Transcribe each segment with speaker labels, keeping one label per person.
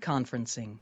Speaker 1: Conferencing.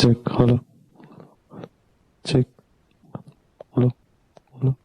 Speaker 1: Check. Hello. Check. Hello. Hello.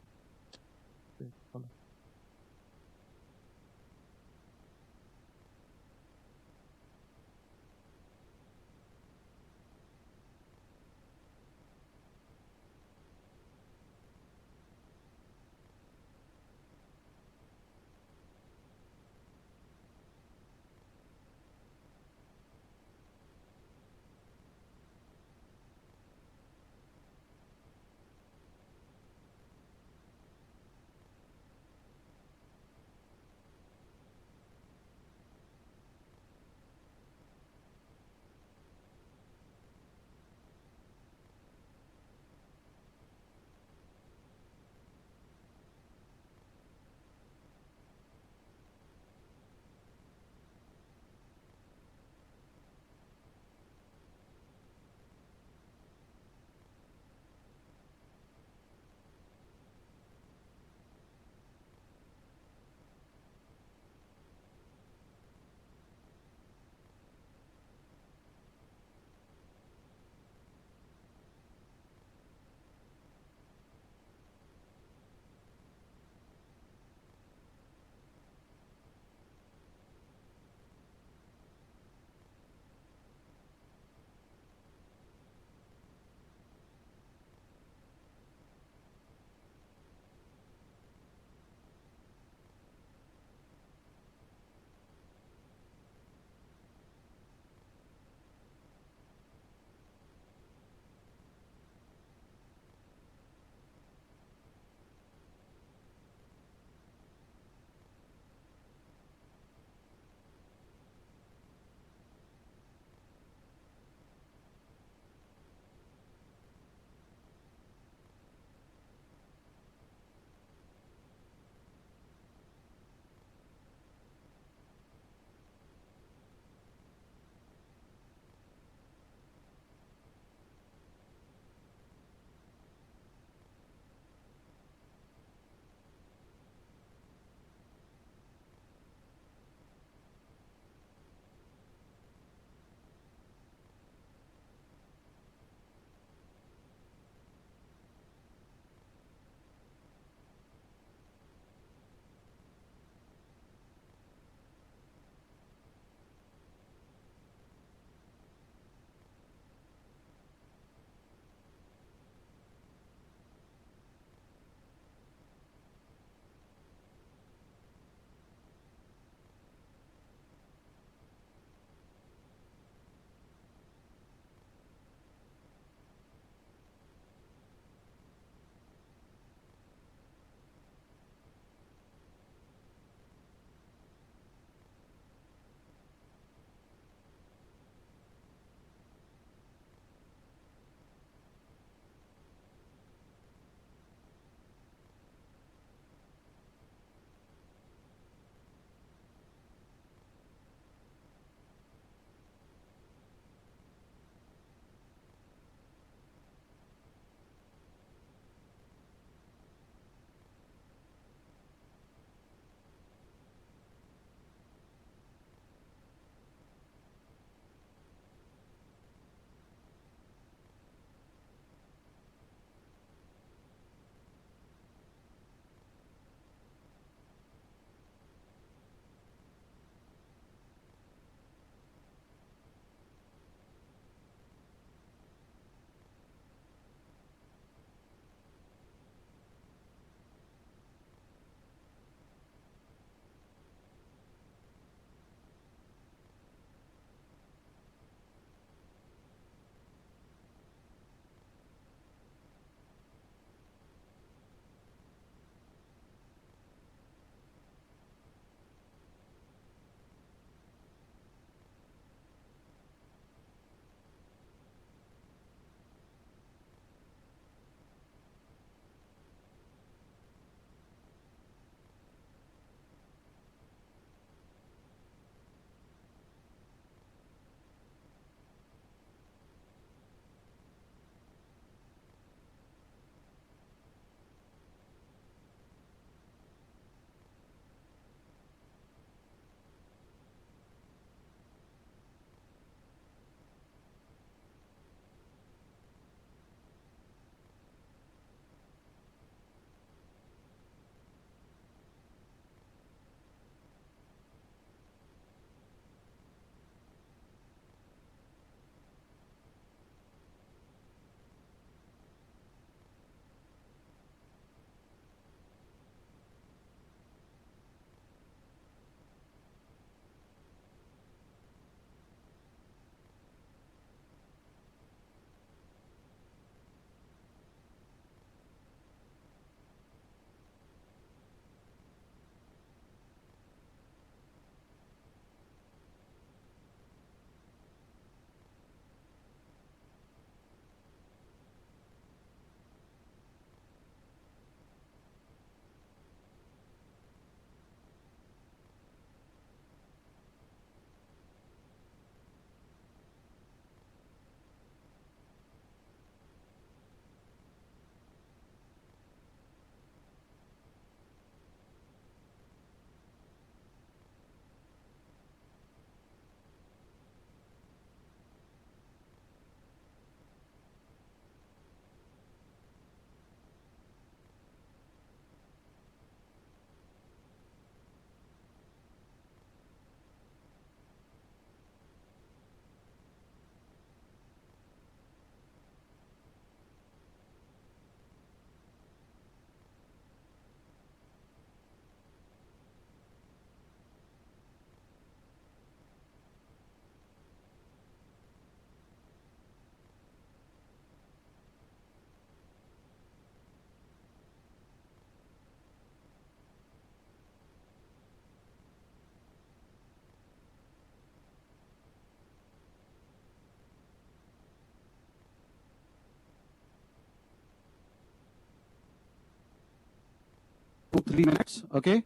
Speaker 2: 3 minutes. Okay.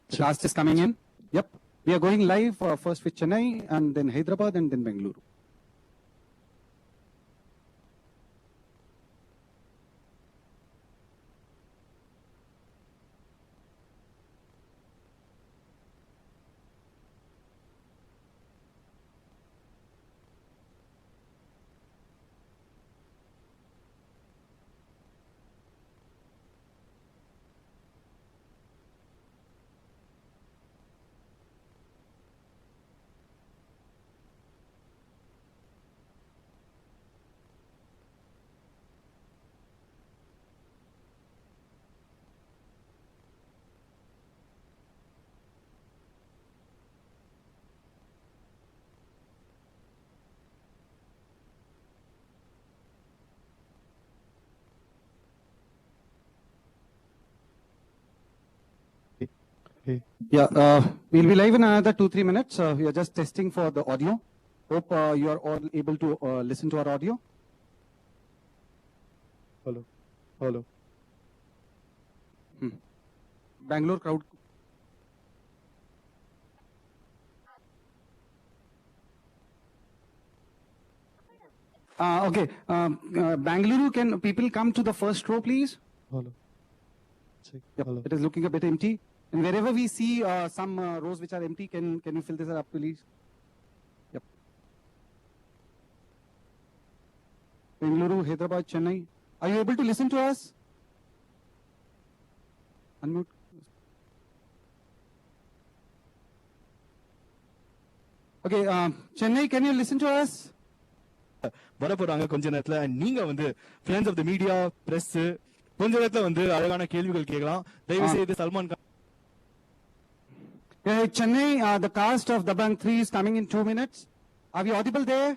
Speaker 2: The cast is coming in. Yep. We are going live first with Chennai and then Hyderabad and then Bengaluru.
Speaker 1: Hey.
Speaker 2: Yeah, we'll be live in another 2-3 minutes. We are just testing for the audio. Hope you are all able to listen to our audio.
Speaker 1: Hello. Hello.
Speaker 2: Bangalore crowd. Okay. Bangalore, can people come to the first row, please?
Speaker 1: Hello. Check.
Speaker 2: Yep.
Speaker 1: Hello.
Speaker 2: It is looking a bit empty. And wherever we see some rows which are empty, can you fill this up, please? Yep. Bengaluru, Hyderabad, Chennai. Are you able to listen to us? Unmute. Okay, Chennai, can you listen to us?
Speaker 3: வரப்போறாங்க கொஞ்ச நேரத்துல நீங்க வந்து friends of the media press கொஞ்ச நேரத்துல வந்து அழகான கேள்விகள் கேட்கலாம் தயவு செய்து Salman Khan
Speaker 2: Hey, Chennai, the cast of Dabang 3 is coming in 2 minutes. Are we audible there?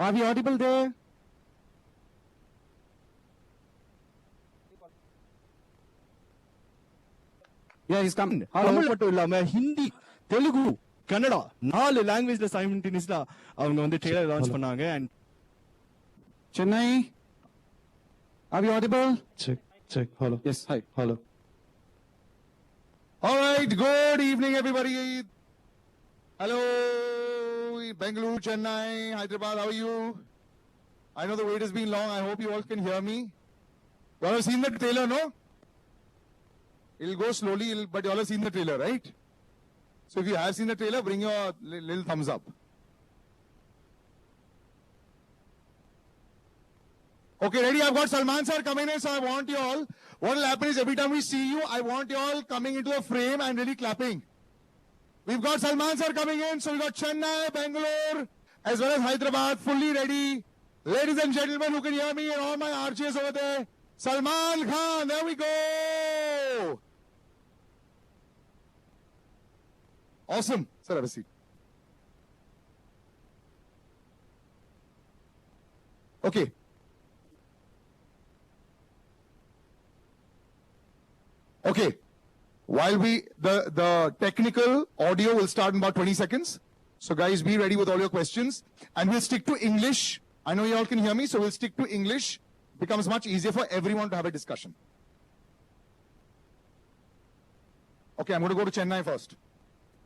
Speaker 2: Are we audible there? Yeah, he's coming. Hello.
Speaker 3: Tamil மட்டும் இல்லாம ஹிந்தி தெலுங்கு கன்னடா 4 லாங்குவேஜ்ல சைமல்டேனியஸா அவங்க வந்து ட்ரெய்லர் லான்ச் பண்ணாங்க and
Speaker 2: Chennai, are we audible?
Speaker 1: Check. Check. Hello.
Speaker 2: Yes, hi.
Speaker 1: Hello.
Speaker 4: All right, good evening, everybody. Hello, Bengaluru, Chennai, Hyderabad, how are you? I know the wait has been long. I hope you all can hear me. You all have seen the trailer, no? It'll go slowly, but you all have seen the trailer, right? So if you have seen the trailer, bring your little thumbs up. Okay, ready? I've got Salman sir coming in, so I want you all. What will happen is every time we see you, I want you all coming into a frame and really clapping. We've got Salman sir coming in, so we've got Chennai, Bangalore, as well as Hyderabad, fully ready. Ladies and gentlemen who can hear me and all my RJs over there, Salman Khan, there we go. Awesome. Sir, have a seat. Okay. Okay. While the technical audio will start in about 20 seconds. So guys, be ready with all your questions. And we'll stick to English. I know you all can hear me, so we'll stick to English. Becomes much easier for everyone to have a discussion. Okay, I'm going to go to Chennai first.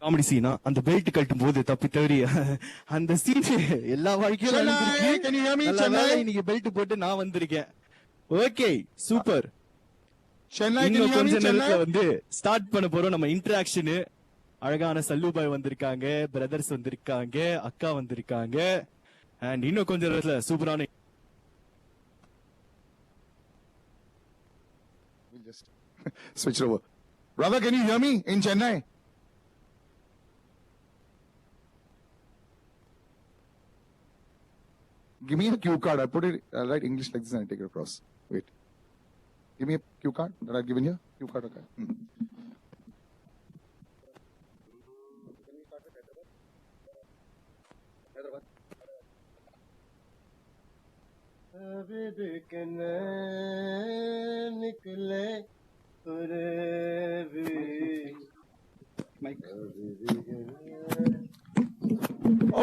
Speaker 3: Comedy சீனா அந்த belt கட்டும் போது தப்பி தவறி அந்த scene எல்லா வாழ்க்கையும்
Speaker 4: Chennai,
Speaker 3: நடந்திருக்கு.
Speaker 4: can you hear me?
Speaker 3: நல்ல
Speaker 4: Chennai?
Speaker 3: வேளை இன்னைக்கு பெல்ட் போட்டு நான் வந்திருக்கேன் okay super
Speaker 4: Chennai, can you
Speaker 3: இன்னும்
Speaker 4: hear me?
Speaker 3: கொஞ்ச நேரத்துல
Speaker 4: Chennai?
Speaker 3: வந்து ஸ்டார்ட் பண்ண போறோம் நம்ம இன்டராக்ஷன் அழகான சல்லுபாய் வந்திருக்காங்க பிரதர்ஸ் வந்திருக்காங்க அக்கா வந்திருக்காங்க அண்ட் இன்னும் கொஞ்ச நேரத்துல சூப்பரான
Speaker 4: We'll just switch it over. Brother, can you hear me in Chennai? Give me a cue card. I put it, I'll write English like this and I take it across. Wait. Give me a cue card that I've given you. Cue card, okay.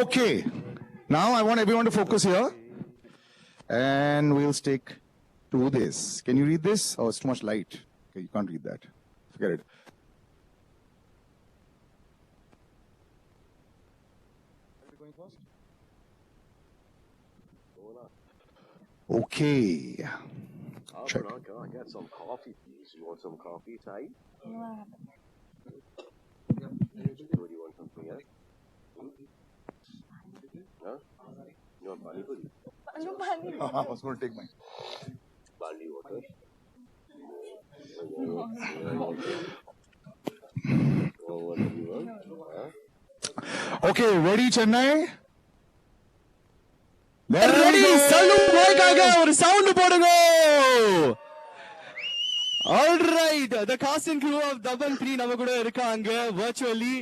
Speaker 4: Okay. Now I want everyone to focus here. And we'll stick to this. Can you read this? Oh, it's too much light. Okay, you can't read that. Forget it. Okay. Check.
Speaker 5: I got some coffee, please. You want some coffee, Saeed? What do you want, something else? Huh? You want pani puri?
Speaker 4: I was going to take mine.
Speaker 5: Barley water? What do you want? Huh?
Speaker 4: Okay, ready, Chennai?
Speaker 3: Ready, Sallu boykaga ஒரு sound போடுங்க. All right, the cast and crew of Dabang 3 நம்ம கூட இருக்காங்க virtually.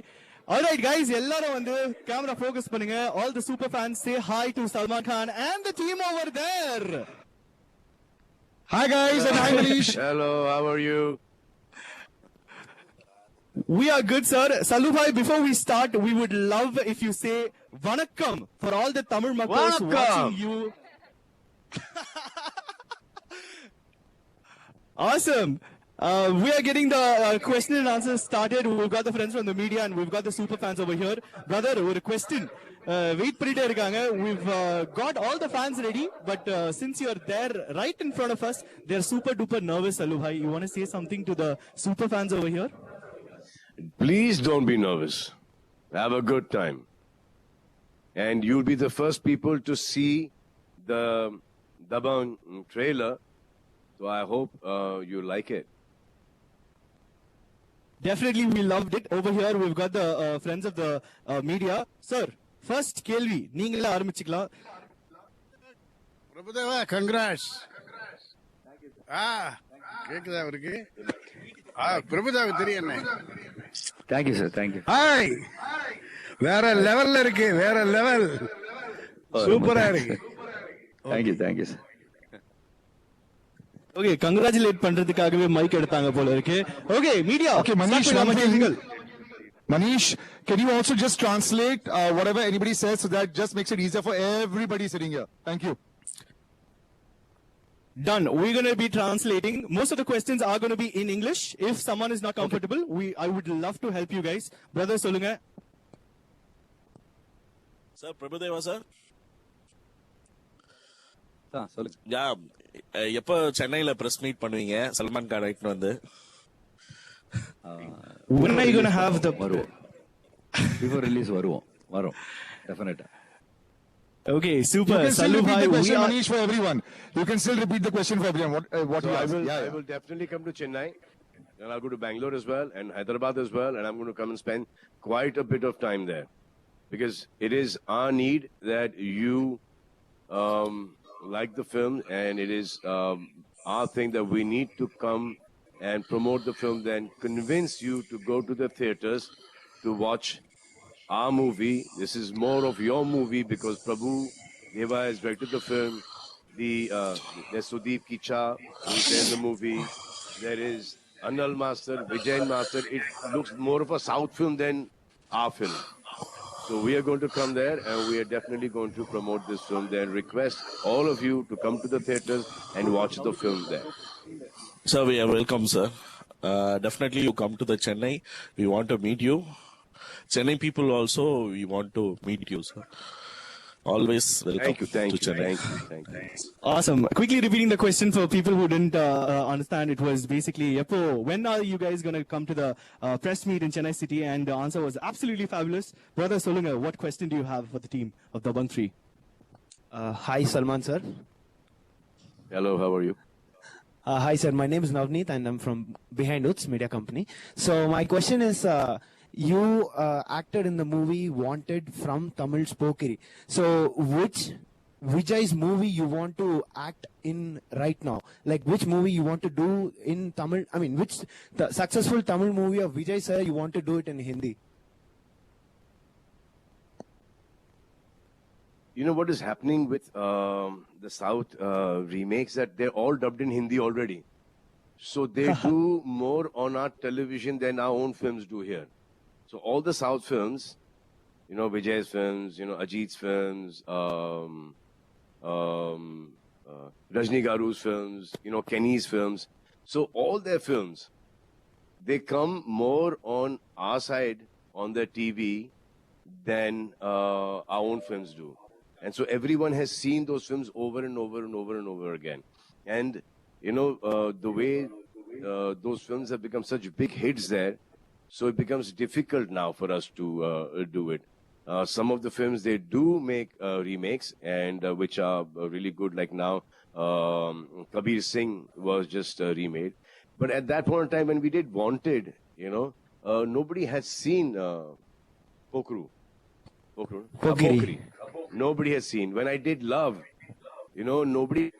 Speaker 3: All right guys, எல்லாரும் வந்து camera focus பண்ணுங்க. All the super fans say hi to Salman Khan and the team over there.
Speaker 4: Hi guys, and hi Manish.
Speaker 5: Hello, how are you?
Speaker 3: We are good, sir. Sallu bhai, before we start, we would love if you say vanakkam for all the Tamil makkals
Speaker 5: Vanakkam.
Speaker 3: watching you. Awesome. We are getting the question and answers started. We've got the friends from the media and we've got the super fans over here. Brother, ஒரு question. Wait பண்ணிட்டே இருக்காங்க. We've got all the fans ready, but since you're there right in front of us, they're super duper nervous, Sallu bhai. You want to say something to the super fans over here?
Speaker 5: Please don't be nervous. Have a good time. And you'll be the first people to see the Dabang trailer. So I hope you like it.
Speaker 3: Definitely, we loved it. Over here, we've got the friends of the media. Sir, first கேள்வி நீங்களே ஆரம்பிச்சுக்கலாம்.
Speaker 6: Prabhudeva congrats கேக்குதா அவருக்கு பிரபுதேவா தெரியும் என்ன
Speaker 7: thank you sir thank you
Speaker 6: hi வேற லெவல்ல இருக்கு வேற லெவல் சூப்பரா இருக்கு
Speaker 7: தேங்க்யூ சார்
Speaker 3: Okay, congratulate பண்றதுக்காகவே மைக் எடுத்தாங்க போல இருக்கு. Okay, media.
Speaker 4: Okay, Manish, one thing. Manish, can you also just translate whatever anybody says so that just makes it easier for everybody sitting here? Thank you.
Speaker 3: Done. We're going to be translating. Most of the questions are going to be in English. If someone is not comfortable, I would love to help you guys. Brother, சொல்லுங்க.
Speaker 8: Sir, Prabhudeva sir.
Speaker 7: சொல்லுங்க
Speaker 8: எப்போ சென்னையில press meet பண்ணுவீங்க சல்மான் கான் ரைட்னு வந்து
Speaker 3: When are you going to have the
Speaker 7: வருவோம் before release வரும் டெஃபினட்டா
Speaker 3: Okay,
Speaker 4: You
Speaker 3: super.
Speaker 4: can still
Speaker 3: Sallu
Speaker 4: repeat
Speaker 3: bhai,
Speaker 4: the
Speaker 3: we
Speaker 4: question,
Speaker 3: are
Speaker 4: Manish, for everyone. You can still repeat the question for everyone. What
Speaker 5: So
Speaker 4: you
Speaker 5: I
Speaker 4: asked.
Speaker 5: will,
Speaker 4: Yeah,
Speaker 5: I
Speaker 4: yeah.
Speaker 5: will definitely come to Chennai, and I'll go to Bangalore as well, and Hyderabad as well, and I'm going to come and spend quite a bit of time there, because it is our need that you like the film, and it is our thing that we need to come and promote the film, then convince you to go to the theaters to watch our movie. This is more of your movie because Prabhu Deva has directed the film. There's Sudeep Kicha who's there in the movie. There is Anil Master, Vijayan Master. It looks more of a South film than our film. So we are going to come there and we are definitely going to promote this film there. Request all of you to come to the theaters and watch the film there.
Speaker 8: Sir, we are welcome, sir. Definitely you come to the Chennai. We want to meet you. Chennai people also, we want to meet you, sir. Always welcome
Speaker 5: Thank
Speaker 8: to
Speaker 5: you,
Speaker 8: Chennai.
Speaker 5: thank you.
Speaker 3: awesome. Quickly repeating the question for people who didn't understand. It was basically, when are you guys going to come to the press meet in Chennai City? And the answer was absolutely fabulous. Brother Solunga, what question do you have for the team of Dabang 3?
Speaker 9: Hi, Salman sir.
Speaker 5: Hello, how are you?
Speaker 9: Hi, sir. My name is Navneet and I'm from Behind Oots Media Company. So my question is, you acted in the movie Wanted from Tamil Spokiri. So which Vijay's movie you want to act in right now? Like which movie you want to do in Tamil? I mean, which the successful Tamil movie of Vijay sir you want to do it in Hindi?
Speaker 5: You know what is happening with the South remakes, that they're all dubbed in Hindi already. So they do more on our television than our own films do here. So all the South films, you know, Vijay's films, you know, Ajit's films, Rajni Garu's films, Kenny's films. So all their films, they come more on our side on the TV than our own films do. And so everyone has seen those films over and over and over and over again. And, the way those films have become such big hits there, so it becomes difficult now for us to do it. Some of the films, they do make remakes, and which are really good, like now, Kabir Singh was just remade. But at that point in time, when we did Wanted, nobody had seen Pokru. Pokri. Nobody has seen. When I did Love, nobody,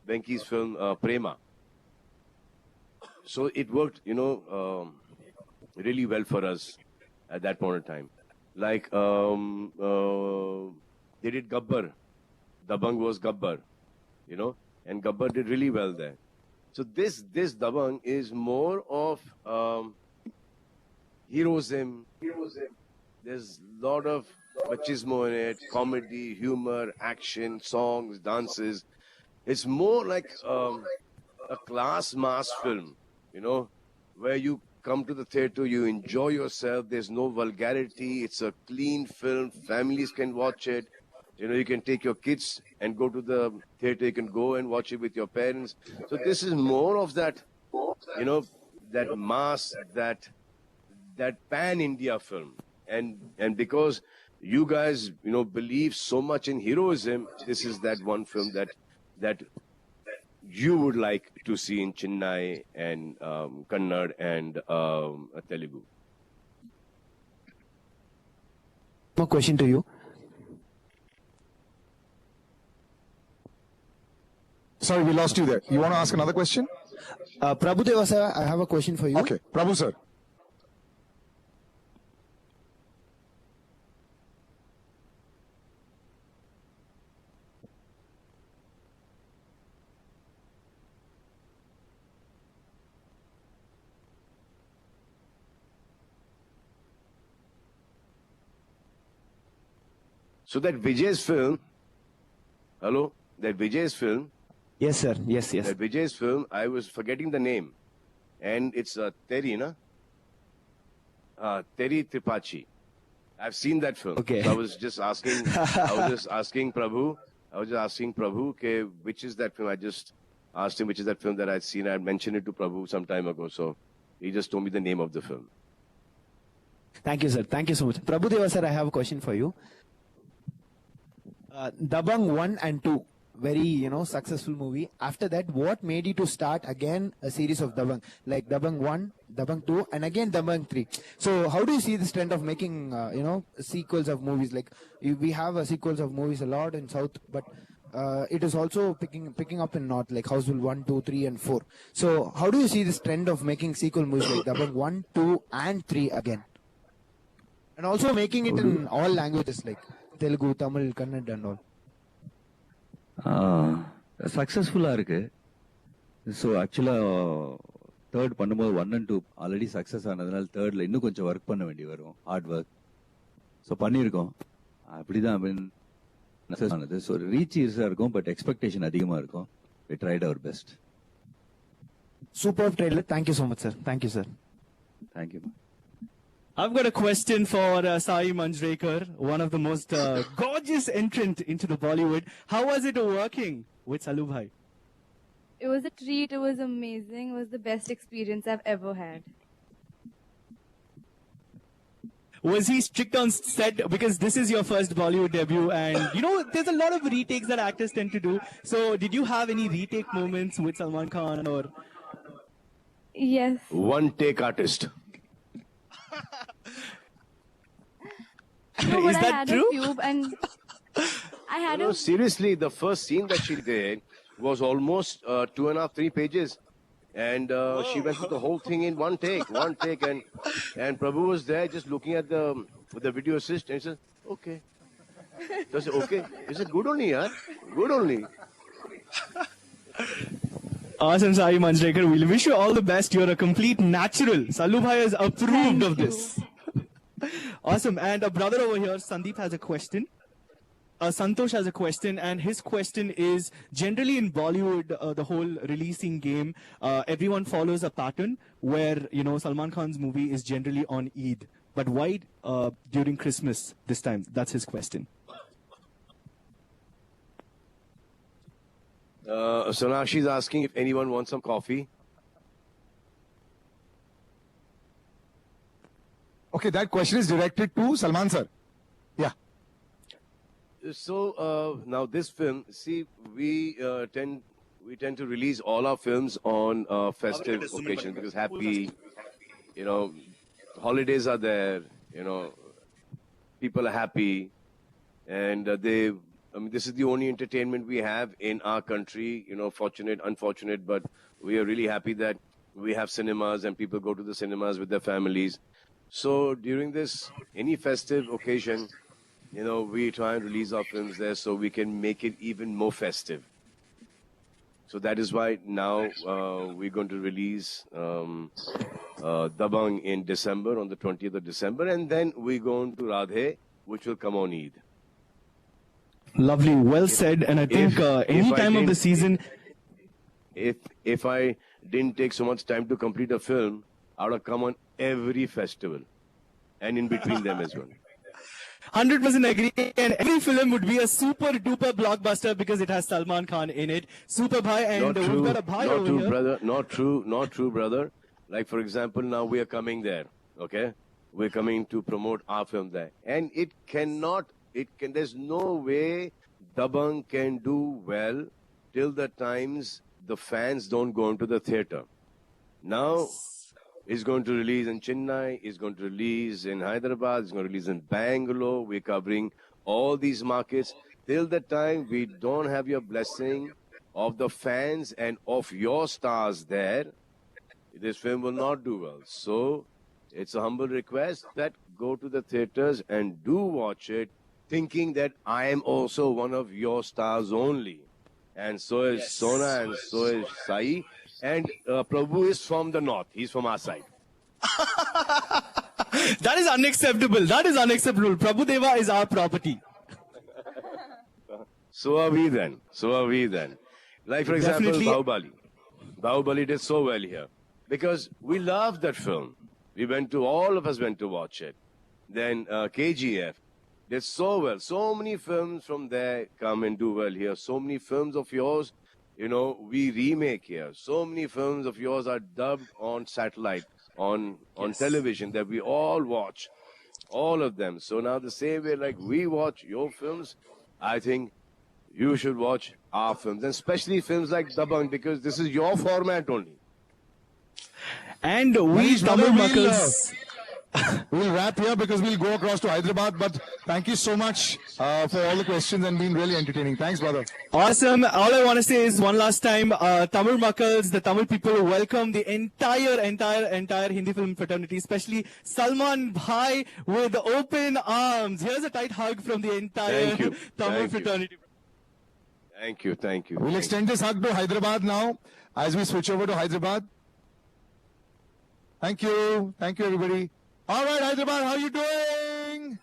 Speaker 5: Venki's film Prema. So it worked, really well for us at that point in time. Like, they did Gabbar. Dabang was Gabbar, and Gabbar did really well there. So this Dabang is more of heroism. There's a lot of machismo in it, comedy, humor, action, songs, dances. It's more like a class mass film, where you come to the theater, you enjoy yourself. There's no vulgarity. It's a clean film. Families can watch it. You can take your kids and go to the theater. You can go and watch it with your parents. So this is more of that, that mass, that pan-India film. And because you guys, believe so much in heroism, this is that one film that you would like to see in Chennai and Kannada and Telugu.
Speaker 9: More question to you.
Speaker 4: Sorry, we lost you there. You want to ask another question?
Speaker 9: Prabhu Deva sir, I have a question for you.
Speaker 4: Okay, Prabhu sir.
Speaker 5: So that Vijay's film, that Vijay's film,
Speaker 9: Yes, sir. Yes.
Speaker 5: that Vijay's film, I was forgetting the name. And it's Terry, Terry Tripathi. I've seen that film.
Speaker 9: Okay.
Speaker 5: So I was just asking Prabhu, okay, which is that film? I just asked him which is that film that I'd seen. I had mentioned it to Prabhu some time ago. So he just told me the name of the film.
Speaker 9: Thank you, sir. Thank you so much. Prabhu Deva sir, I have a question for you. Dabang 1 and 2, very, successful movie. After that, what made you to start again a series of Dabang? Like Dabang 1, Dabang 2, and again Dabang 3. So how do you see this trend of making, sequels of movies? Like, we have sequels of movies a lot in South, but it is also picking up in North, like Houseful 1, 2, 3, and 4. So how do you see this trend of making sequel movies like Dabang 1, 2, and 3 again? And also making it in all languages like Telugu, Tamil, Kannada and all.
Speaker 7: சக்ஸஸ்ஃபுல்லாக இருக்கு. So ஆக்சுவலாக third பண்ணும்போது 1 and 2 already success ஆனதுனால தேர்டில் இன்னும் கொஞ்சம் work பண்ண வேண்டி வரும், ஹார்ட் ஒர்க். ஸோ பண்ணியிருக்கோம். அப்படிதான் சக்ஸஸ் ஆனது. ஸோ ரீச் ஈஸியாக இருக்கும், பட் எக்ஸ்பெக்டேஷன் அதிகமாக இருக்கும். We tried our best.
Speaker 9: Superb trailer. Thank you so much, sir. Thank you, sir.
Speaker 7: Thank you.
Speaker 3: I've got a question for Sai Manjrekar, one of the most gorgeous entrant into the Bollywood. How was it working with Salu Bhai?
Speaker 10: It was a treat. It was amazing. It was the best experience I've ever had.
Speaker 3: Was he strict on set? Because this is your first Bollywood debut, and there's a lot of retakes that actors tend to do. So did you have any retake moments with Salman Khan or?
Speaker 10: Yes.
Speaker 5: One take artist.
Speaker 10: No, but
Speaker 3: Is
Speaker 10: I
Speaker 3: that
Speaker 10: had
Speaker 3: true?
Speaker 10: a tube and I had
Speaker 5: No, seriously, the first scene that she did was almost 2.5, 3 pages. And she went through the whole thing in one take. And Prabhu was there just looking at the video assist and he said, okay. So I said, okay. He said, good only, yaar. Good only.
Speaker 3: Awesome, Sai Manjrekar. We'll wish you all the best. You're a complete natural. Salu Bhai has approved
Speaker 10: Thank
Speaker 3: of
Speaker 10: you.
Speaker 3: this. Awesome. And a brother over here, Sandeep, has a question. Santosh has a question, and his question is: generally in Bollywood, the whole releasing game, everyone follows a pattern where Salman Khan's movie is generally on Eid, but why during Christmas this time? That's his question.
Speaker 5: Sonakshi is asking if anyone wants some coffee.
Speaker 4: Okay, that question is directed to Salman sir. Yeah.
Speaker 5: So now this film, see, we tend to release all our films on festive occasions because happy, holidays are there, people are happy, and this is the only entertainment we have in our country, fortunate, unfortunate, but we are really happy that we have cinemas and people go to the cinemas with their families. So during this, any festive occasion, we try and release our films there so we can make it even more festive. So that is why now we're going to release Dabangg in December, on the 20th of December, and then we're going to Radhe, which will come on Eid.
Speaker 3: Lovely, well said. And I think any time of the season,
Speaker 5: if I didn't take so much time to complete a film, I would have come on every festival and in between them as well.
Speaker 3: 100% agree, and every film would be a super duper blockbuster because it has Salman Khan in it. Super bhai, and we've got a bhai
Speaker 5: not
Speaker 3: over
Speaker 5: true,
Speaker 3: here.
Speaker 5: Brother. Not true, brother. Like for example, now we are coming there. Okay, we're coming to promote our film there, and there's no way Dabangg can do well till the times the fans don't go into the theater. Now, it's going to release in Chennai, it's going to release in Hyderabad, it's going to release in Bangalore. We're covering all these markets. Till the time we don't have your blessing of the fans and of your stars there, this film will not do well. So, it's a humble request that go to the theaters and do watch it, thinking that I am also one of your stars only. And so is Sona, and so is Sai. And Prabhu is from the north. He's from our side.
Speaker 3: That is unacceptable. That is unacceptable. Prabhu Deva is our property.
Speaker 5: So are we then. Like, for example,
Speaker 3: Definitely.
Speaker 5: Bahubali. Bahubali did so well here. Because we loved that film. All of us went to watch it. Then KGF did so well. So many films from there come and do well here. So many films of yours, we remake here. So many films of yours are dubbed on satellite, on television, that we all watch. All of them. So now the same way like we watch your films, I think you should watch our films. And especially films like Dabangg, because this is your format only.
Speaker 3: And we Tamil Muckles.
Speaker 4: We'll wrap here because we'll go across to Hyderabad. But thank you so much for all the questions and being really entertaining. Thanks, brother.
Speaker 3: Awesome. All I want to say is one last time, Tamil Muckles, the Tamil people welcome the entire Hindi film fraternity, especially Salman Bhai with open arms. Here's a tight hug from the entire
Speaker 5: Thank you.
Speaker 3: Tamil
Speaker 5: Thank you.
Speaker 3: fraternity.
Speaker 5: Thank you.
Speaker 4: We'll extend this hug to Hyderabad now as we switch over to Hyderabad. Thank you, everybody. All right, Hyderabad, how you doing?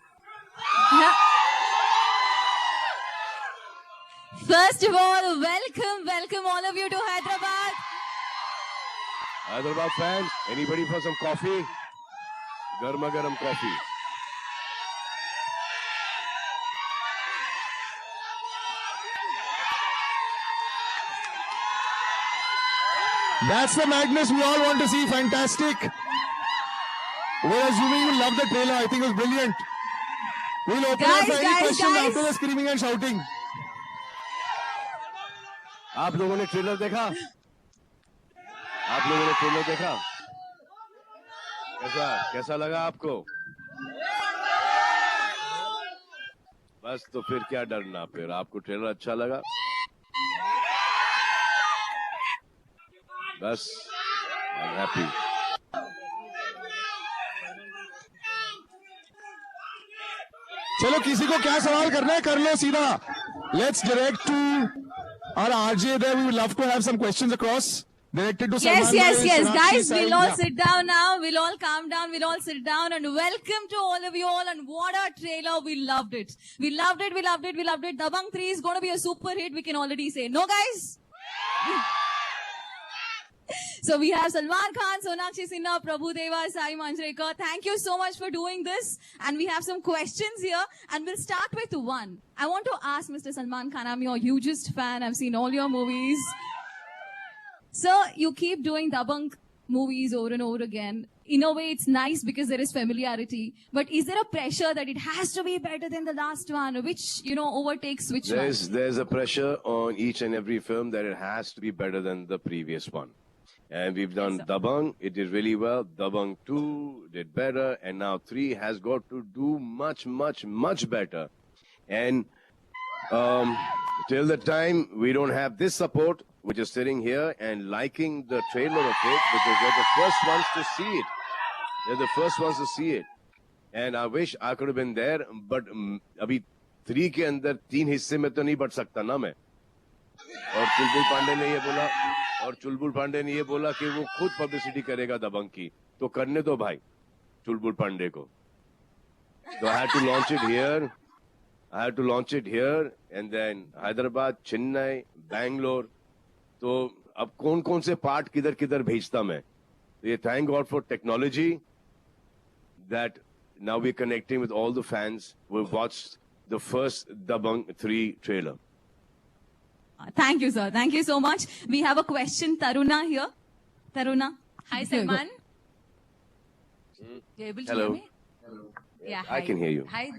Speaker 10: First of all, welcome all of you to Hyderabad.
Speaker 5: Hyderabad fans, anybody for some coffee? Garma garam coffee.
Speaker 4: That's the Magnus we all want to see. Fantastic. We're assuming you love the trailer. I think it was brilliant. We'll open up for any questions after the screaming and shouting.
Speaker 5: आप लोगों ने trailer देखा? कैसा लगा आपको? बस तो फिर क्या डरना, फिर आपको ट्रेलर अच्छा लगा? बस, I'm happy.
Speaker 4: चलो किसी को क्या सवाल करना है कर लो सीधा. Let's direct to our RJ there. We would love to have some questions across. Directed to
Speaker 11: Yes,
Speaker 4: Salman
Speaker 11: yes,
Speaker 4: Bhai,
Speaker 11: yes.
Speaker 4: Sonakshi
Speaker 11: Guys,
Speaker 4: Sinha.
Speaker 11: we'll all
Speaker 4: Yeah.
Speaker 11: sit down now. We'll all calm down. We'll all sit down and welcome to all of you all. And what a trailer. We loved it. We loved it. We loved it. We loved it. Dabang 3 is going to be a super hit. We can already say. No, guys? So we have Salman Khan, Sonakshi Sinha, Prabhu Deva, Sai Manjrekar. Thank you so much for doing this. And we have some questions here. And we'll start with one. I want to ask Mr. Salman Khan, I'm your hugest fan. I've seen all your movies. Sir, you keep doing Dabang movies over and over again. In a way, it's nice because there is familiarity. But is there a pressure that it has to be better than the last one? Which, overtakes which one?
Speaker 5: There's a pressure on each and every film that it has to be better than the previous one. And we've done Dabang, it did really well. Dabang 2 did better. And now 3 has got to do much, much, much better. And till the time we don't have this support, we're just sitting here and liking the trailer of it because they're the first ones to see it. They're the first ones to see it. And I wish I could have been there, but abhi 3 के अंदर 3 हिस्से में तो नहीं बढ़ सकता ना मैं. और चुलबुल पांडे ने ये बोला कि वो खुद पब्लिसिटी करेगा दबंग की. तो करने दो भाई चुलबुल पांडे को. So I had to launch it here and then Hyderabad, Chennai, Bangalore. तो अब कौन-कौन से पार्ट किधर भेजता मैं. ये thank God for technology that now we're connecting with all the fans who have watched the first Dabang 3 trailer.
Speaker 11: Thank you, sir. Thank you so much. We have a question. Taruna here. Taruna. Hi, Salman. You able to
Speaker 5: Hello.
Speaker 11: hear me? Yeah,
Speaker 5: I can hear you.
Speaker 11: Hi.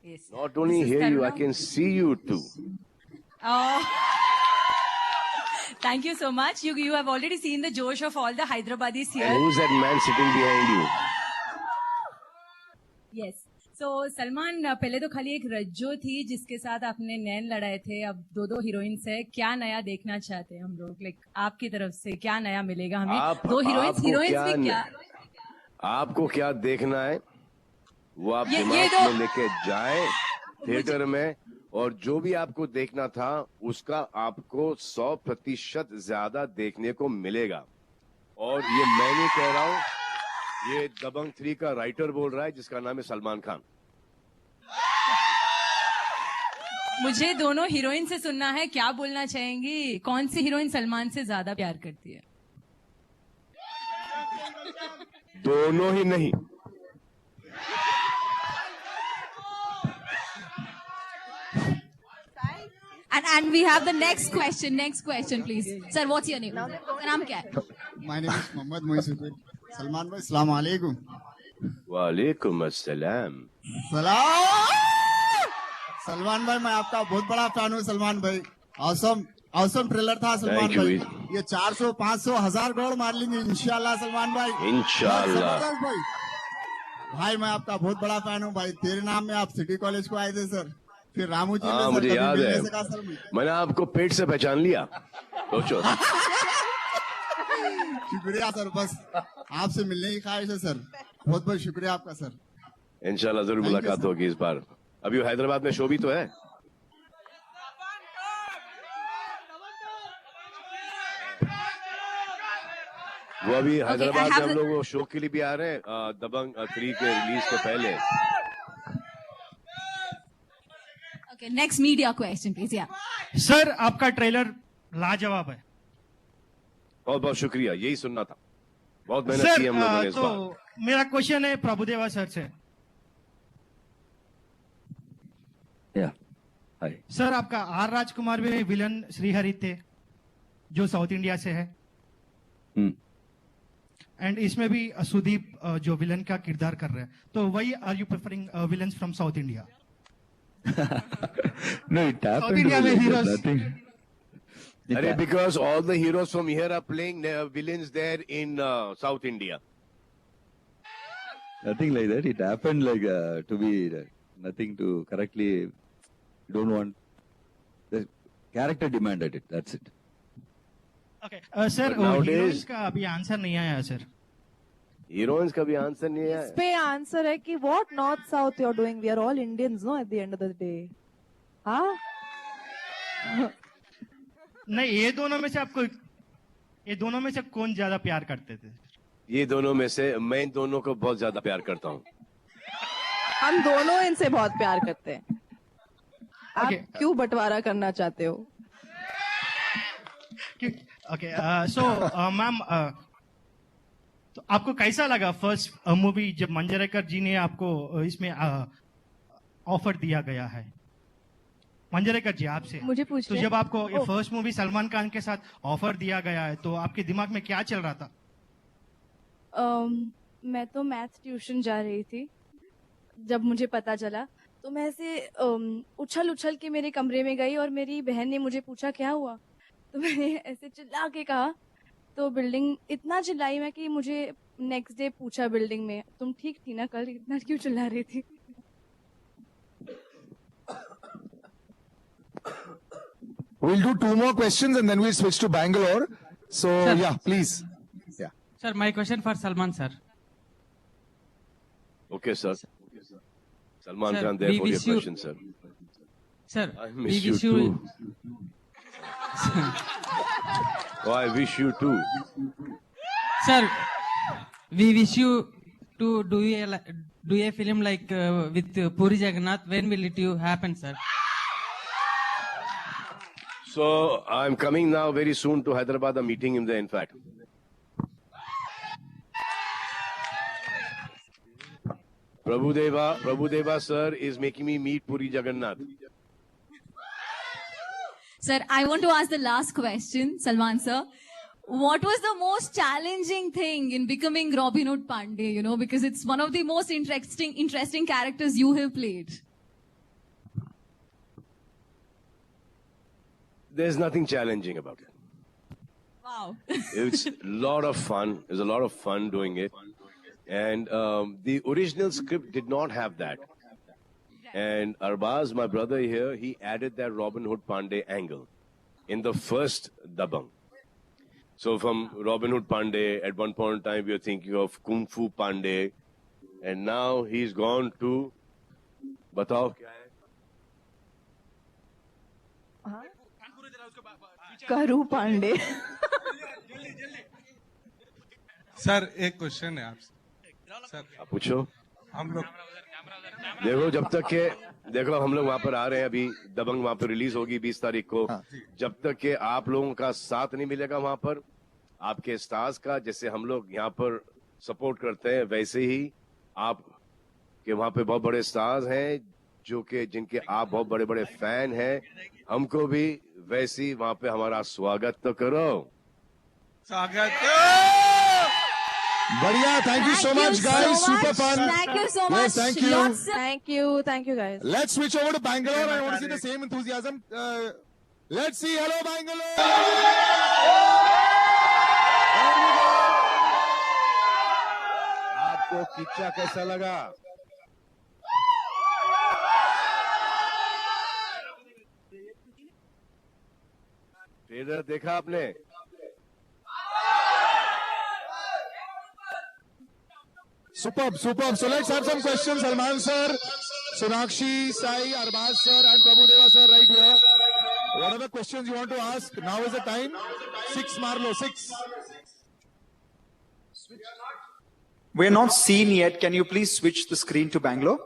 Speaker 11: Yes.
Speaker 5: Not only
Speaker 11: This is
Speaker 5: hear you, I
Speaker 11: Taruna.
Speaker 5: can see you too.
Speaker 11: Oh. Thank you so much. You have already seen the Josh of all the Hyderabadis here.
Speaker 5: And who's that man sitting behind you?
Speaker 12: Yes so Salman पहले तो खाली एक रज्जो थी जिसके साथ आपने नैन लड़ाए थे. अब 2 हीरोइंस है. क्या नया देखना चाहते हैं हम लोग? आपकी तरफ से क्या नया मिलेगा हमें? 2 हीरोइंस भी क्या
Speaker 5: आपको क्या देखना है वो आप
Speaker 12: ये
Speaker 5: दिमाग में लेके जाएं थिएटर में. और जो भी आपको देखना था उसका आपको 100% ज्यादा देखने को मिलेगा. और ये मैं नहीं कह रहा हूं, ये दबंग 3 का राइटर बोल रहा है जिसका नाम है सलमान खान.
Speaker 12: मुझे दोनों हीरोइन से सुनना है. क्या बोलना चाहेंगी? कौन सी हीरोइन सलमान से ज्यादा प्यार करती है?
Speaker 5: दोनों ही नहीं.
Speaker 11: And we have the next question. Next question, please. Sir, what's your name? नाम क्या है?
Speaker 13: My name is Mohammad Moizuddin. Salman bhai, Assalamu alaikum.
Speaker 5: वालेकुम अस्सलाम.
Speaker 13: सलाम. सलमान भाई मैं आपका बहुत बड़ा फैन हूँ. सलमान भाई ऑसम ट्रेलर था. Salman
Speaker 5: Thank you.
Speaker 13: भाई ये 400, 500, 1000 करोड़ मार लेंगे इंशाल्लाह. सलमान भाई
Speaker 5: इंशाल्लाह.
Speaker 13: भाई मैं आपका बहुत बड़ा फैन हूँ भाई. तेरे नाम में आप सिटी कॉलेज को आए थे सर. फिर रामू जी
Speaker 5: हाँ
Speaker 13: ने
Speaker 5: मुझे
Speaker 13: सर
Speaker 5: याद
Speaker 13: कभी
Speaker 5: है.
Speaker 13: मिलने से कहा सर
Speaker 5: मैंने आपको पेट से पहचान लिया. सोचो.
Speaker 13: शुक्रिया सर. बस आपसे मिलने की ख्वाहिश है सर. बहुत बहुत शुक्रिया आपका सर.
Speaker 5: इंशाल्लाह जरूर मुलाकात होगी इस बार. अभी वो हैदराबाद में शो भी तो है. वो अभी हैदराबाद में हम लोग वो शो के लिए भी आ रहे हैं दबंग 3 के रिलीज से पहले.
Speaker 11: Okay, next media question, please. Yeah.
Speaker 14: Sir आपका ट्रेलर लाजवाब है.
Speaker 5: बहुत बहुत शुक्रिया. यही सुनना था. बहुत मेहनत
Speaker 14: सर
Speaker 5: की हम लोगों ने इस बार.
Speaker 14: तो मेरा क्वेश्चन है प्रभुदेवा सर से.
Speaker 7: हाय
Speaker 14: सर आपका आर राजकुमार में विलन श्रीहरि थे जो साउथ इंडिया से है. एंड इसमें भी सुदीप जो विलन का किरदार कर रहे हैं. तो वही are you preferring villains from south India?
Speaker 7: No, it happened.
Speaker 14: South India में heroes.
Speaker 7: Nothing.
Speaker 5: Because all the heroes from here are playing villains there in South India.
Speaker 7: Nothing like that. It happened to be nothing to correctly. Don't want the character demanded it. That's it.
Speaker 14: Okay, sir
Speaker 5: But nowadays-
Speaker 14: heroines का अभी answer नहीं आया sir.
Speaker 5: Heroines का भी answer नहीं है.
Speaker 15: इस पे आंसर है कि what north south you are doing. We are all Indians no at the end of the day. हाँ
Speaker 14: नहीं ये दोनों में से आपको ये दोनों में से कौन ज्यादा प्यार करते थे?
Speaker 5: ये दोनों में से मैं इन दोनों को बहुत ज्यादा प्यार करता हूँ।
Speaker 15: हम दोनों इनसे बहुत प्यार करते हैं। आप
Speaker 14: Okay.
Speaker 15: क्यों बंटवारा करना चाहते हो?
Speaker 14: ओके, सो मैम, तो आपको कैसा लगा फर्स्ट मूवी जब मंजरेकर जी ने आपको इसमें ऑफर दिया गया है? मंजरेकर जी आपसे
Speaker 10: मुझे पूछ
Speaker 14: तो
Speaker 10: रहे
Speaker 14: जब
Speaker 10: हैं?
Speaker 14: आपको ये फर्स्ट मूवी सलमान खान के साथ ऑफर दिया गया है तो आपके दिमाग में क्या चल रहा था?
Speaker 10: मैं तो मैथ ट्यूशन जा रही थी जब मुझे पता चला, तो मैं ऐसे उछल उछल के मेरे कमरे में गई और मेरी बहन ने मुझे पूछा क्या हुआ, तो मैंने ऐसे चिल्ला के कहा, तो बिल्डिंग इतना चिल्लाई मैं कि मुझे नेक्स्ट डे पूछा बिल्डिंग में, तुम ठीक थी ना कल, इतना क्यों चिल्ला रही थी?
Speaker 4: We'll do 2 more questions and then we'll switch to Bangalore. So,
Speaker 16: Sir.
Speaker 4: yeah, please. Yeah.
Speaker 16: Sir, my question for Salman sir.
Speaker 5: Okay, sir. Salman
Speaker 16: Sir,
Speaker 5: Khan, there
Speaker 16: we
Speaker 5: for your
Speaker 16: wish you-
Speaker 5: question, sir.
Speaker 16: Sir,
Speaker 5: I
Speaker 16: we
Speaker 5: miss you
Speaker 16: wish
Speaker 5: too. Oh, I wish you too.
Speaker 16: Sir, we wish you to do a film like with Puri Jagannath. When will it happen, sir?
Speaker 5: So I'm coming now very soon to Hyderabad. I'm meeting him there, in fact. Prabhudeva sir is making me meet Puri Jagannath.
Speaker 11: Sir, I want to ask the last question, Salman sir. What was the most challenging thing in becoming Robin Hood Pandey? You know, because it's one of the most interesting characters you have played.
Speaker 5: There's nothing challenging about it.
Speaker 11: Wow.
Speaker 5: It's a lot of fun. There's a lot of fun doing it. And the original script did not have that. And Arbaz, my brother here, he added that Robin Hood Pandey angle in the first Dabang. So from Robin Hood Pandey, at one point in time, we were thinking of Kung Fu Pandey. And now he's gone to... Batao.
Speaker 15: करू Pandey.
Speaker 17: Sir एक question है आपसे sir.
Speaker 5: आप पूछो।
Speaker 17: हम लोग
Speaker 5: देखो हम लोग वहाँ पर आ रहे हैं अभी, दबंग वहाँ पर रिलीज होगी 20 तारीख को। जब तक के आप लोगों का साथ नहीं मिलेगा वहाँ पर, आपके स्टार्स का, जैसे हम लोग यहाँ पर सपोर्ट करते हैं, वैसे ही आप के वहाँ पे बहुत बड़े स्टार्स हैं जो कि जिनके आप बहुत बड़े बड़े फैन हैं, हमको भी वैसे ही वहाँ पे हमारा स्वागत तो करो।
Speaker 17: स्वागत।
Speaker 4: बढ़िया, thank you so much guys, super fun.
Speaker 11: Thank you so much.
Speaker 4: Yes, thank you.
Speaker 15: Thank you guys.
Speaker 4: Let's switch over to Bangalore. I want to see the same enthusiasm. Let's see, hello Bangalore.
Speaker 5: आपको किच्चा कैसा लगा? Trailer देखा आपने?
Speaker 4: Superb. So let's have some questions. Salman sir, Sonakshi, Sai, Arbaz sir, and Prabhudeva sir right here. Whatever questions you want to ask, now is the time. 6 Marlo, 6.
Speaker 18: We're not seen yet. Can you please switch the screen to Bangalore?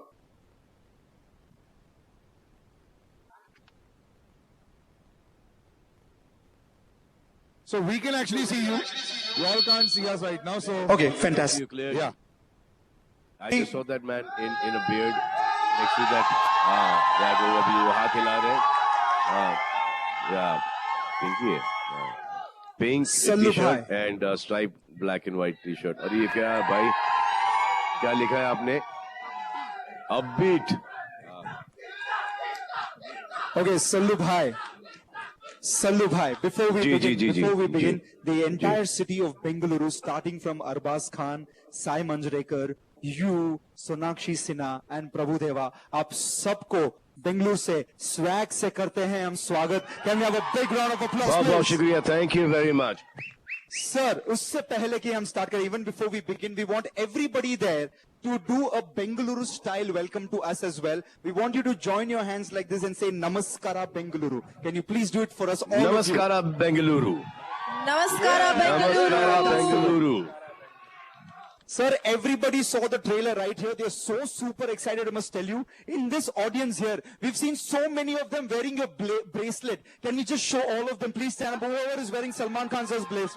Speaker 4: So we can actually see you. You all can't see us right now. So
Speaker 18: Okay, fantastic.
Speaker 5: You clear?
Speaker 4: Yeah.
Speaker 5: I just saw that man in a beard next to that. That वो अभी वो हाथ हिला रहे. Yeah, pinky है. Pink
Speaker 18: Sallu
Speaker 5: t-shirt
Speaker 18: bhai.
Speaker 5: and striped black and white t-shirt. और ये क्या है भाई? क्या लिखा है आपने? Upbeat.
Speaker 18: Okay, Sallu bhai. Sallu bhai, before we begin, the entire city of Bengaluru, starting from Arbaz Khan, Sai Manjrekar, you, Sonakshi Sinha and Prabhudeva, आप सबको बेंगलुरु से स्वैग से करते हैं हम स्वागत. Can we have a big round of applause,
Speaker 5: बहुत बहुत
Speaker 18: please?
Speaker 5: शुक्रिया. Thank you very much.
Speaker 18: Sir, उससे पहले कि हम start करें, even before we begin, we want everybody there to do a Bengaluru style welcome to us as well. We want you to join your hands like this and say Namaskara Bengaluru. Can you please do it for us all?
Speaker 5: Namaskara Bengaluru.
Speaker 15: Namaskara,
Speaker 5: Bengaluru.
Speaker 18: Sir, everybody saw the trailer right here. They're so super excited, I must tell you. In this audience here, we've seen so many of them wearing your bracelet. Can we just show all of them? Please stand up. Whoever is wearing Salman Khan's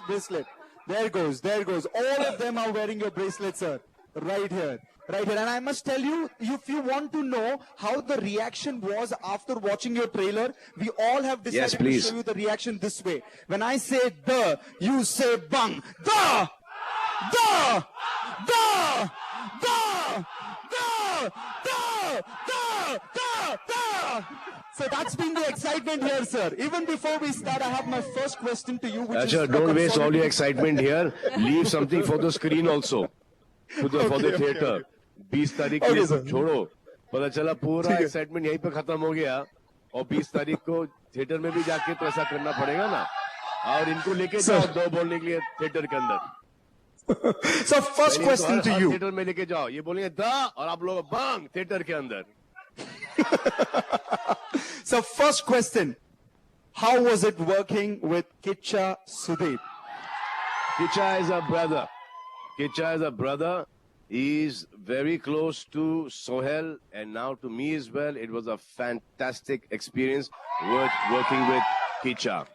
Speaker 18: bracelet. There goes, there goes. All of them are wearing your bracelet, sir. Right here. Right here. And I must tell you, if you want to know how the reaction was after watching your trailer, we all have decided to show you the reaction this way. When I say the, you say bang. The! The! The! The! The! The! The! The! The! So that's been the excitement here, sir. Even before we start, I have my first question to you, which is...
Speaker 5: Don't waste all your excitement here. Leave something for the screen also. For the theater. 20 तारीख के लिए छोड़ो. पता चला पूरा excitement यहीं पे खत्म हो गया और 20 तारीख को थिएटर में भी जाके तो ऐसा करना पड़ेगा ना. और इनको लेके जाओ दो बोलने के लिए थिएटर के अंदर.
Speaker 18: So first question to you.
Speaker 5: Theatre में लेके जाओ. ये बोलेंगे द और आप लोग बंग थिएटर के अंदर.
Speaker 18: So first question. How was it working with Kicha Sudeep?
Speaker 5: Kicha is a brother. Kicha is a brother. He is very close to Sohail and now to me as well. It was a fantastic experience working with Kicha.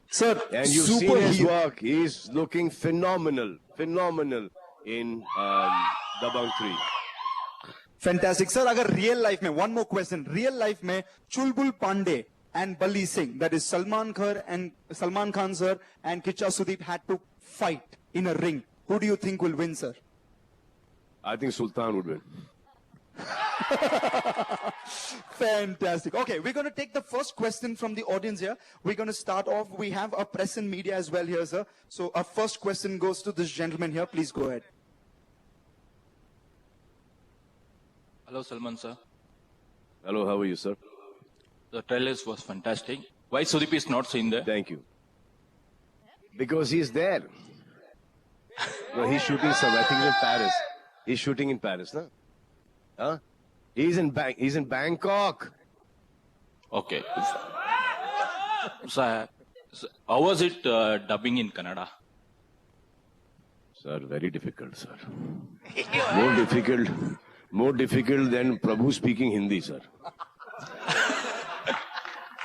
Speaker 18: Sir,
Speaker 5: and you've seen his work. He's looking phenomenal in Dabangg 3.
Speaker 18: Fantastic. Sir, agar real life mein, one more question. Real life mein, Chulbul Pandey and Balli Singh, that is Salman Khan sir and Kicha Sudeep had to fight in a ring. Who do you think will win, sir?
Speaker 5: I think Sultan would win.
Speaker 18: Fantastic. Okay, we're going to take the first question from the audience here. We're going to start off. We have a press and media as well here, sir. So our first question goes to this gentleman here. Please go ahead.
Speaker 19: Hello, Salman sir.
Speaker 5: Hello, how are you, sir?
Speaker 19: The trailers was fantastic. Why Sudeep is not seen there?
Speaker 5: Thank you. Because he's there. No, he's shooting somewhere. I think he's in Paris. He's shooting in Paris, no? Huh? He's in Bangkok.
Speaker 19: Okay. So, how was it dubbing in Kannada?
Speaker 5: Sir, very difficult, sir. More difficult than Prabhu speaking Hindi, sir.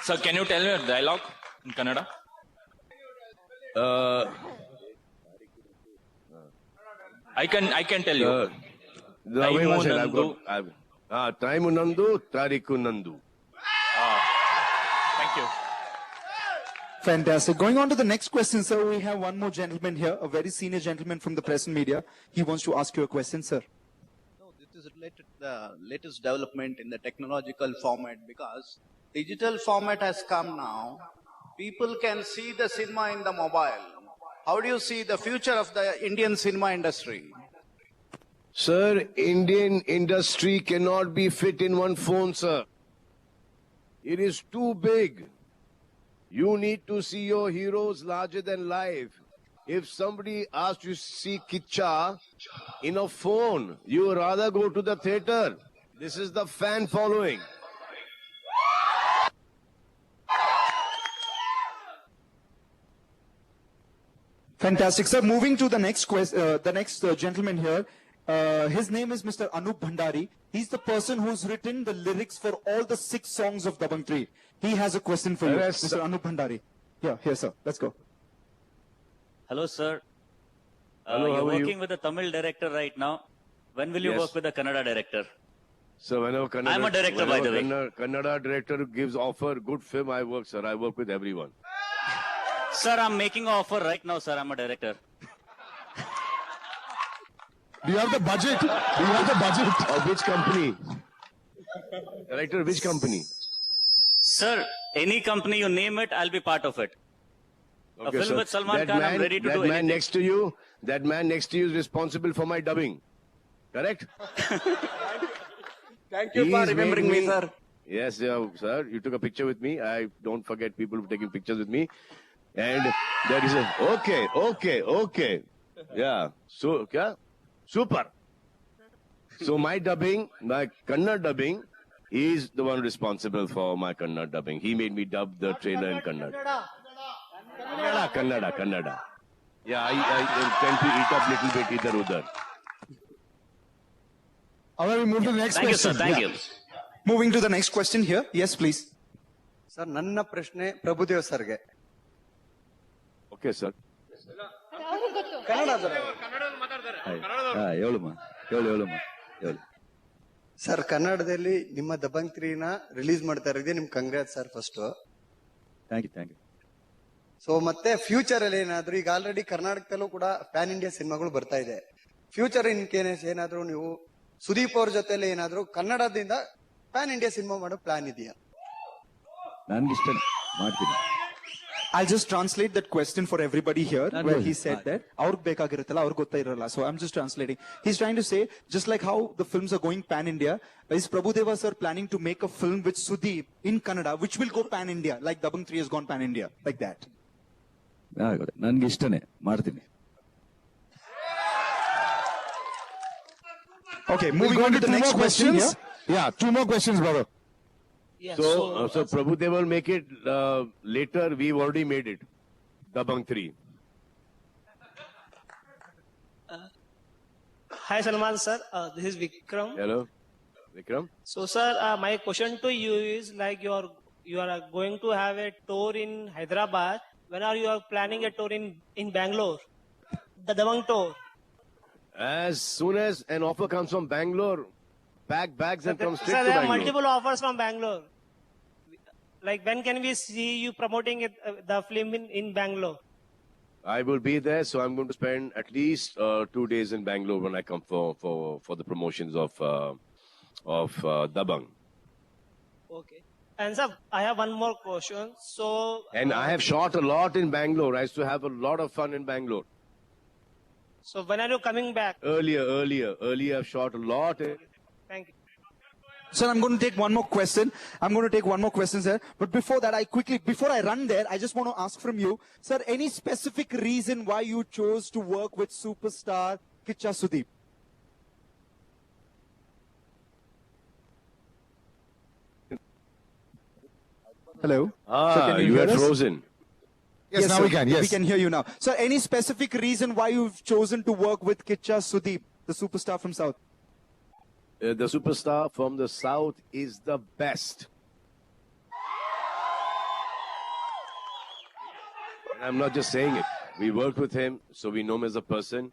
Speaker 19: Sir, can you tell me a dialogue in Kannada? I can tell you.
Speaker 5: Wait one second. Time Nandu, Tariku Nandu.
Speaker 19: Thank you.
Speaker 18: Fantastic. Going on to the next question, sir, we have one more gentleman here, a very senior gentleman from the press and media. He wants to ask you a question, sir.
Speaker 20: No, this is related to the latest development in the technological format because digital format has come now. People can see the cinema in the mobile. How do you see the future of the Indian cinema industry?
Speaker 5: Sir, Indian industry cannot be fit in one phone, sir. It is too big. You need to see your heroes larger than life. If somebody asks you to see Kicha in a phone, you rather go to the theater. This is the fan following.
Speaker 18: Fantastic, sir. Moving to the next gentleman here. His name is Mr. Anup Bhandari. He's the person who's written the lyrics for all the 6 songs of Dabangg 3. He has a question for you,
Speaker 5: Yes,
Speaker 18: Mr. Anup Bhandari. Yeah, here, sir. Let's go.
Speaker 21: Hello, sir.
Speaker 5: Hello,
Speaker 21: you're
Speaker 5: how are you?
Speaker 21: working with the Tamil director right now. When will you
Speaker 5: Yes.
Speaker 21: work with the Kannada director?
Speaker 5: So whenever Kannada,
Speaker 21: I'm a director, by the way.
Speaker 5: Kannada director gives offer, good film, I work, sir. I work with everyone.
Speaker 21: Sir, I'm making an offer right now, sir. I'm a director.
Speaker 4: Do you have the budget? Do you have the budget?
Speaker 5: Of which company? Director, which company?
Speaker 21: Sir, any company you name it, I'll be part of it. A film
Speaker 5: sir.
Speaker 21: with Salman Khan, I'm ready to do
Speaker 5: That man
Speaker 21: anything.
Speaker 5: next to you is responsible for my dubbing. Correct?
Speaker 20: Thank you for remembering me, sir.
Speaker 5: Yes, yeah, sir. You took a picture with me. I don't forget people taking pictures with me. And that is okay. Yeah. So, yeah. Super. So my dubbing, my Kannada dubbing, he is the one responsible for my Kannada dubbing. He made me dub the trailer in Kannada. Kannada. Yeah, I tend to eat up little bit either udhar.
Speaker 4: All right, we move to the next
Speaker 21: Thank you,
Speaker 4: question.
Speaker 21: sir. Thank you.
Speaker 18: Moving to the next question here. Yes, please.
Speaker 2: Sir ನನ್ನ ಪ್ರಶ್ನೆ ಪ್ರಭುದೇವ್ ಸರ್ಗೆ.
Speaker 5: Okay, sir.
Speaker 2: Kannada sir.
Speaker 7: ಹೇಳಮ್ಮ ಹೇಳು.
Speaker 2: Sir ಕನ್ನಡದಲ್ಲಿ ನಿಮ್ಮ Dabangg 3ನ release ಮಾಡ್ತಾ ಇರೋದೇ ನಿಮ್ congrats sir first.
Speaker 7: Thank you.
Speaker 2: So ಮತ್ತೆ ಫ್ಯೂಚರ್ ಅಲ್ಲಿ ಏನಾದ್ರು ಈಗ ಆಲ್ರೆಡಿ ಕರ್ನಾಟಕದಲ್ಲೂ ಕೂಡ ಪ್ಯಾನ್ ಇಂಡಿಯಾ ಸಿನಿಮಾಗಳು ಬರ್ತಾ ಇದೆ. ಫ್ಯೂಚರ್ ಇನ್ ಕೇಸ್ ಏನಾದ್ರು ನೀವು ಸುದೀಪ್ ಅವ್ರ ಜೊತೆಲಿ ಏನಾದ್ರು ಕನ್ನಡದಿಂದ ಪ್ಯಾನ್ ಇಂಡಿಯಾ ಸಿನಿಮಾ ಮಾಡೋ ಪ್ಲಾನ್ ಇದೆಯಾ?
Speaker 7: ನನ್ಗಿಷ್ಟ ಮಾಡ್ತೀನಿ.
Speaker 18: I'll just translate that question for everybody here, where he said that ಅವ್ರಿಗೆ ಬೇಕಾಗಿರುತ್ತಲ್ಲ ಅವ್ರಿಗೆ ಗೊತ್ತಿರಲ್ಲ. So I'm just translating. He's trying to say, just like how the films are going pan India, is Prabhudeva sir planning to make a film with Sudeep in Kannada, which will go pan India, like Dabang 3 has gone pan India, like that?
Speaker 7: ನನ್ಗಿಷ್ಟನೇ ಮಾಡ್ತೀನಿ.
Speaker 18: Okay, moving on to the next question here.
Speaker 4: Yeah, 2 more questions, brother.
Speaker 21: Yeah,
Speaker 5: So Prabhudev will make it later. We've already made it. Dabang 3.
Speaker 22: Hi Salman sir, this is Vikram.
Speaker 5: Hello, Vikram.
Speaker 22: So sir, my question to you is like you are going to have a tour in Hyderabad. When are you planning a tour in Bangalore? The Dabang tour.
Speaker 5: As soon as an offer comes from Bangalore, pack bags and come straight
Speaker 22: Sir,
Speaker 5: to
Speaker 22: there are
Speaker 5: Bangalore.
Speaker 22: multiple offers from Bangalore. Like when can we see you promoting the film in Bangalore?
Speaker 5: I will be there, so I'm going to spend at least 2 days in Bangalore when I come for the promotions of Dabang.
Speaker 22: Okay. And sir, I have one more question. So.
Speaker 5: And I have shot a lot in Bangalore. I used to have a lot of fun in Bangalore.
Speaker 22: So when are you coming back?
Speaker 5: Earlier, I've shot a lot.
Speaker 22: Thank you.
Speaker 18: Sir, I'm going to take one more question, sir. But before that, before I run there, I just want to ask from you, sir, any specific reason why you chose to work with superstar Kicha Sudeep? Hello? Sir, can
Speaker 5: You
Speaker 18: hear
Speaker 5: had
Speaker 18: us?
Speaker 5: frozen.
Speaker 4: Yes, now
Speaker 18: sir.
Speaker 4: we can. Yes.
Speaker 18: We can hear you now. Sir, any specific reason why you've chosen to work with Kicha Sudeep, the superstar from South?
Speaker 5: The superstar from the South is the best. And I'm not just saying it. We worked with him, so we know him as a person.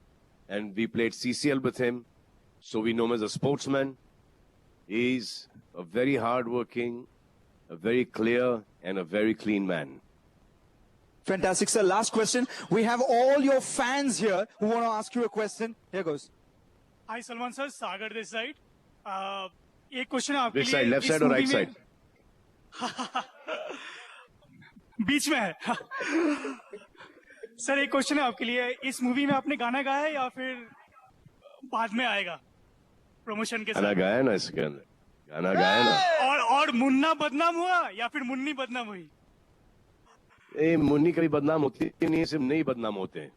Speaker 5: And we played CCL with him, so we know him as a sportsman. He's a very hardworking, a very clear, and a very clean man.
Speaker 18: Fantastic, sir. Last question. We have all your fans here who want to ask you a question. Here goes.
Speaker 23: Hi Salman sir, Sagar this side. एक question आपके
Speaker 5: Which
Speaker 23: लिए
Speaker 5: side, left
Speaker 23: इस
Speaker 5: side or right
Speaker 23: movie में-
Speaker 5: side?
Speaker 23: बीच में है sir एक question है आपके लिए, इस मूवी में आपने गाना गाया है या फिर बाद में आएगा प्रमोशन के
Speaker 5: गाना
Speaker 23: साथ?
Speaker 5: गाया ना इसके अंदर. गाना गाया ना.
Speaker 23: और मुन्ना बदनाम हुआ या फिर मुन्नी बदनाम हुई?
Speaker 5: मुन्नी कभी बदनाम होती नहीं, सिर्फ नहीं बदनाम होते हैं.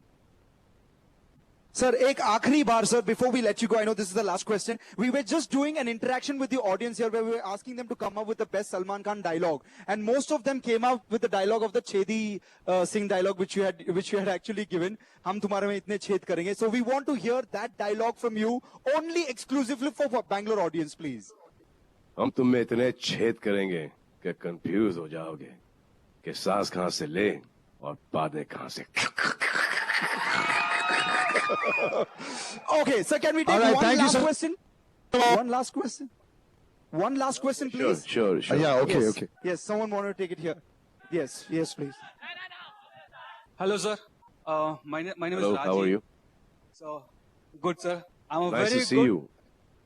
Speaker 18: Sir, ek aakhri baar, sir, before we let you go, I know this is the last question. We were just doing an interaction with the audience here where we were asking them to come up with the best Salman Khan dialogue. And most of them came up with the dialogue of the Chedi Singh dialogue, which you had actually given. Hum tumhare mein itne ched karenge. So we want to hear that dialogue from you, only exclusively for Bangalore audience, please.
Speaker 5: हम तुम में इतने छेद करेंगे कि confuse हो जाओगे कि सांस कहां से ले और बातें कहां से.
Speaker 18: Okay, sir, can we take
Speaker 4: All right,
Speaker 18: one
Speaker 4: thank you,
Speaker 18: last
Speaker 4: sir.
Speaker 18: question? One last question, please.
Speaker 5: Sure.
Speaker 4: Yeah, okay,
Speaker 18: Yes.
Speaker 4: okay.
Speaker 18: Yes, someone want to take it here. Yes, please.
Speaker 24: Hello, sir. My name
Speaker 5: Hello,
Speaker 24: is Raji.
Speaker 5: how are you?
Speaker 24: So, good, sir. I'm a
Speaker 5: Nice
Speaker 24: very
Speaker 5: to see
Speaker 24: good,
Speaker 5: you.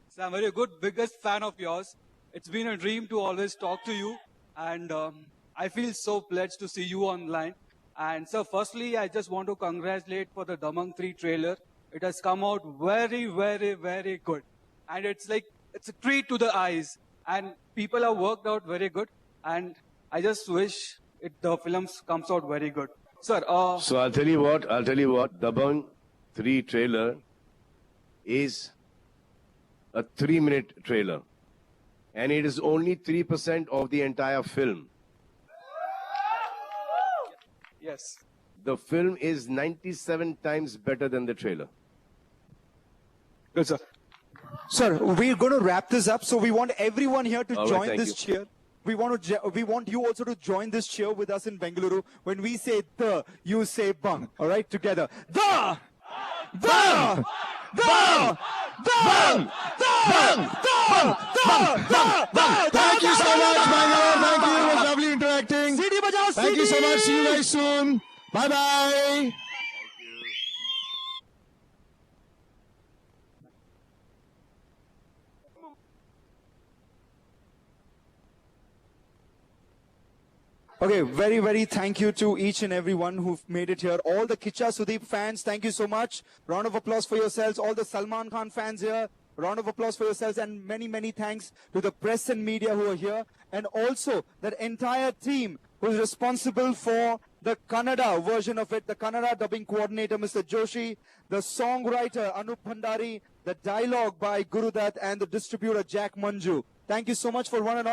Speaker 24: Sir, I'm a very good, biggest fan of yours. It's been a dream to always talk to you, and I feel so pledged to see you online. And sir, firstly, I just want to congratulate for the Dabang 3 trailer. It has come out very, very, very good, and it's a treat to the eyes. And people have worked out very good, and I just wish the film comes out very good, sir.
Speaker 5: So I'll tell you what. Dabang 3 trailer is a 3-minute trailer, and it is only 3% of the entire film.
Speaker 24: Yes.
Speaker 5: the film is 97 times better than the trailer.
Speaker 18: Good, sir. Sir, we're going to wrap this up, so we want everyone here to
Speaker 5: All right,
Speaker 18: join
Speaker 5: thank
Speaker 18: this
Speaker 5: you.
Speaker 18: cheer. We want you also to join this cheer with us in Bengaluru. When we say the, you say bang. All right, together. The, bang, bang, bang, bang, bang.
Speaker 4: Thank you so much, Bangalore. Thank you. It was lovely interacting.
Speaker 18: CD bajao,
Speaker 4: Thank you so much. See you very soon. Bye bye.
Speaker 18: Okay, very, very thank you to each and everyone who've made it here. All the Kicha Sudeep fans, thank you so much. Round of applause for yourselves. All the Salman Khan fans here, round of applause for yourselves. And many, many thanks to the press and media who are here. And also that entire team who is responsible for the Kannada version of it, the Kannada dubbing coordinator, Mr. Joshi, the songwriter, Anup Bhandari, the dialogue by Gurudat, and the distributor, Jack Manju. Thank you so much for one and all.